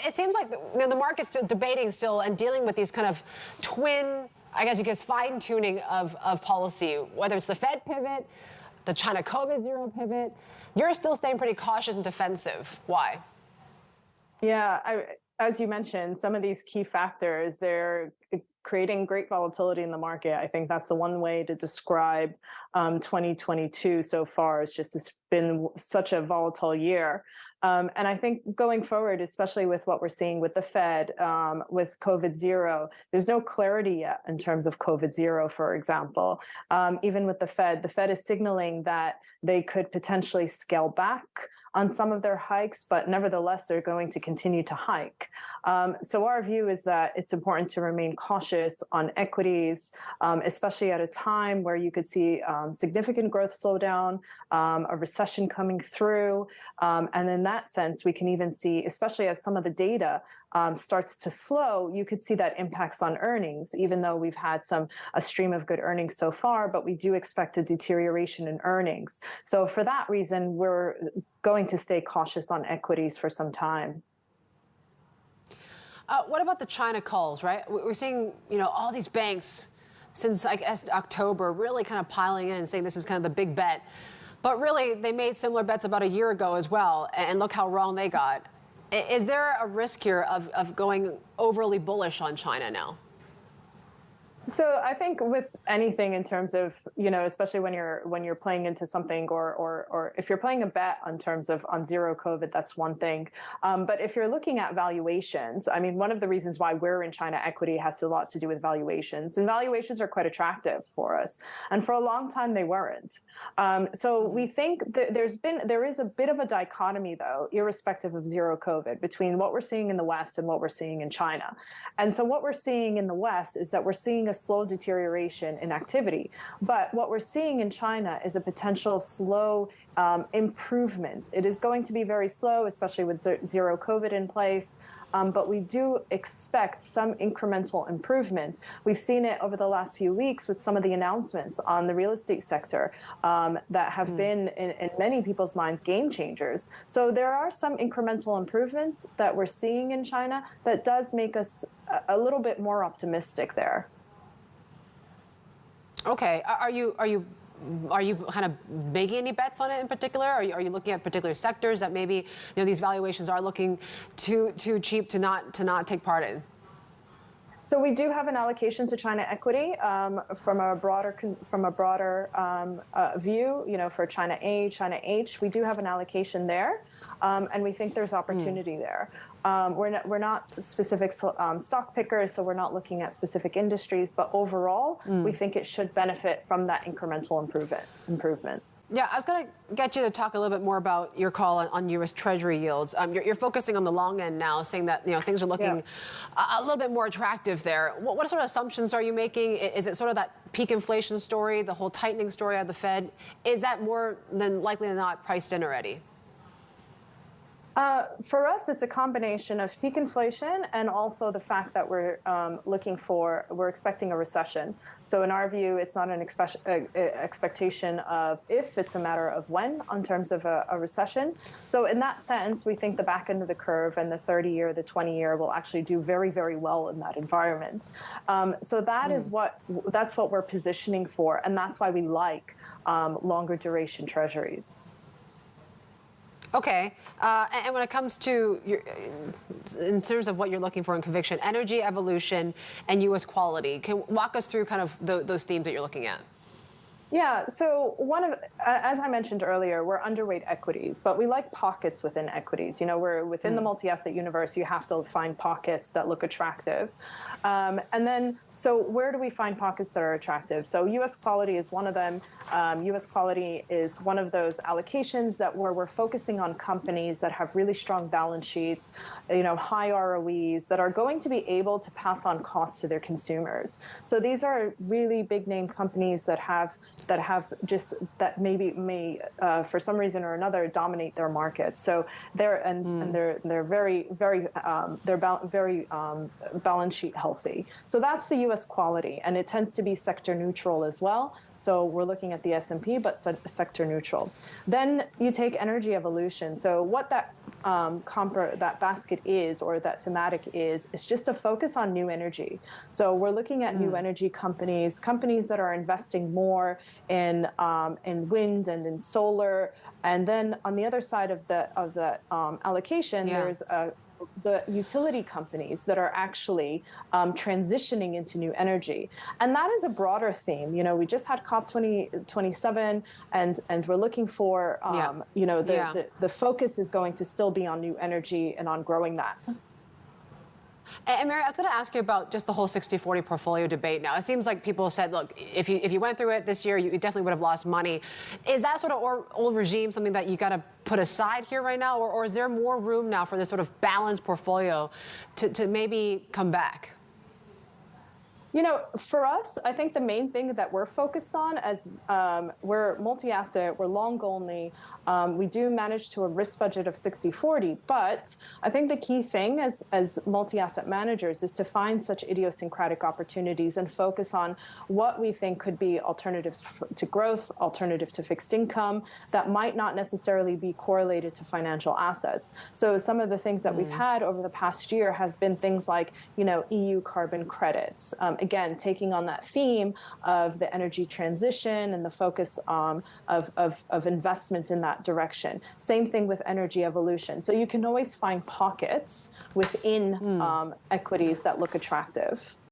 it seems like the market's still debating still and dealing with these kind of twin, I guess you guess, fine-tuning of policy, whether it's the Fed pivot, the China COVID zero pivot. You're still staying pretty cautious and defensive. Why? Yeah, as you mentioned, some of these key factors, they're creating great volatility in the market. I think that's the one way to describe 2022 so far. It's been such a volatile year. And I think going forward, especially with what we're seeing with the Fed, with COVID zero, there's no clarity yet in terms of COVID zero, for example. Even with the Fed is signaling that they could potentially scale back on some of their hikes, but nevertheless, they're going to continue to hike. So our view is that it's important to remain cautious on equities, especially at a time where you could see significant growth slowdown, a recession coming through. And in that sense, we can even see, especially as some of the data starts to slow, you could see that impacts on earnings, even though we've had a stream of good earnings so far, but we do expect a deterioration in earnings. So for that reason, we're going to stay cautious on equities for some time. What about the China calls, right? We're seeing, all these banks since, I guess, October really kind of piling in, saying this is kind of the big bet. But really, they made similar bets about a year ago as well, and look how wrong they got. Is there a risk here of going overly bullish on China now? So I think with anything in terms of, especially when you're playing into something or if you're playing a bet on terms of on zero COVID, that's one thing. But if you're looking at valuations, I mean, one of the reasons why we're in China equity has a lot to do with valuations, and valuations are quite attractive for us. And for a long time, they weren't. So we think that there is a bit of a dichotomy, though, irrespective of zero COVID, between what we're seeing in the West and what we're seeing in China. And so what we're seeing in the West is that we're seeing a slow deterioration in activity. But what we're seeing in China is a potential slow improvement. It is going to be very slow, especially with zero COVID in place. But we do expect some incremental improvement. We've seen it over the last few weeks with some of the announcements on the real estate sector that have been, in many people's minds, game changers. So there are some incremental improvements that we're seeing in China that does make us a little bit more optimistic there. Okay. Are you kind of making any bets on it in particular? Are you looking at particular sectors that maybe these valuations are looking too cheap to not take part in? So we do have an allocation to China equity from a broader view. For China A, China H, we do have an allocation there, and we think there's opportunity there. We're not specific stock pickers, so we're not looking at specific industries, but overall, we think it should benefit from that incremental improvement. Yeah, I was going to get you to talk a little bit more about your call on US Treasury yields. You're focusing on the long end now, saying that things are looking a little bit more attractive there. What sort of assumptions are you making? Is it sort of that peak inflation story, the whole tightening story out of the Fed? Is that more than likely than not priced in already? For us, it's a combination of peak inflation and also the fact that we're expecting a recession. So in our view, it's not an expectation of if, it's a matter of when in terms of a recession. So in that sense, we think the back end of the curve and the 30-year, the 20-year will actually do very, very well in that environment. So that's what we're positioning for, and that's why we like longer duration treasuries. Okay, and when it comes to in terms of what you're looking for in conviction, energy evolution and U.S. quality, can you walk us through kind of those themes that you're looking at? Yeah, so as I mentioned earlier, we're underweight equities, but we like pockets within equities. We're within the multi-asset universe. You have to find pockets that look attractive. So where do we find pockets that are attractive? So U.S. quality is one of them. U.S. quality is one of those allocations where we're focusing on companies that have really strong balance sheets, high ROEs, that are going to be able to pass on costs to their consumers. So these are really big name companies that may for some reason or another dominate their market. So they're very balance sheet healthy. So that's the U.S. quality, and it tends to be sector neutral as well. So we're looking at the S&P, but sector neutral. Then you take energy evolution. So what that that basket is, or that thematic is just a focus on new energy. So we're looking at new energy companies that are investing more in wind and in solar. And then on the other side of the allocation, there's the utility companies that are actually transitioning into new energy. And that is a broader theme. You know, we just had COP27, and we're looking for, you know, the focus is going to still be on new energy and on growing that. And Mary, I was going to ask you about just the whole 60-40 portfolio debate now. It seems like people said, look, if you went through it this year, you definitely would have lost money. Is that sort of old regime something that you got to put aside here right now? Or is there more room now for this sort of balanced portfolio to maybe come back? You know, for us, I think the main thing that we're focused on, as we're multi-asset, we're long only, we do manage to a risk budget of 60-40, but I think the key thing as multi-asset managers is to find such idiosyncratic opportunities and focus on what we think could be alternatives to growth, alternative to fixed income, that might not necessarily be correlated to financial assets. So some of the things that we've had over the past year have been things like, you know, EU carbon credits. Again, taking on that theme of the energy transition and the focus of investment in that direction. Same thing with energy evolution. So you can always find pockets within equities that look attractive.